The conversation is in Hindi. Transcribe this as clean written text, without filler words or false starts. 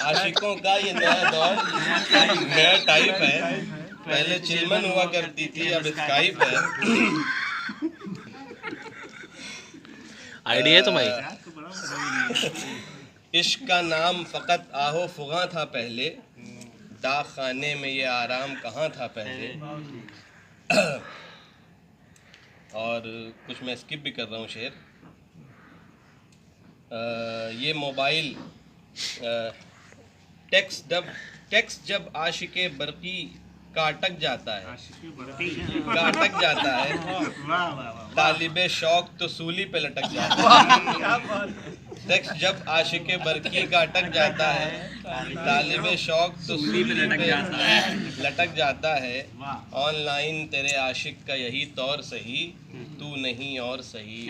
आशिकों का ये नया दौर, नया टाइप है। पहले चिलमन हुआ करती थी, अब स्काइप है। आइडिया है तुम्हारी। इश्क का नाम फ़कत आहो फुगा था पहले, दाग खाने में ये आराम कहाँ था पहले। और कुछ मैं स्किप भी कर रहा हूँ शेर। ये मोबाइल टेक्स्ट जब आशिके बरकी का अटक जाता है, तालिबे शौक तो सूली पे लटक जाता है। टेक्स्ट जब आशिके बरकी का अटक जाता है, तालिबे शौक तो सूली पे लटक जाता है। ऑनलाइन तेरे आशिक का यही तौर सही, तू नहीं और सही।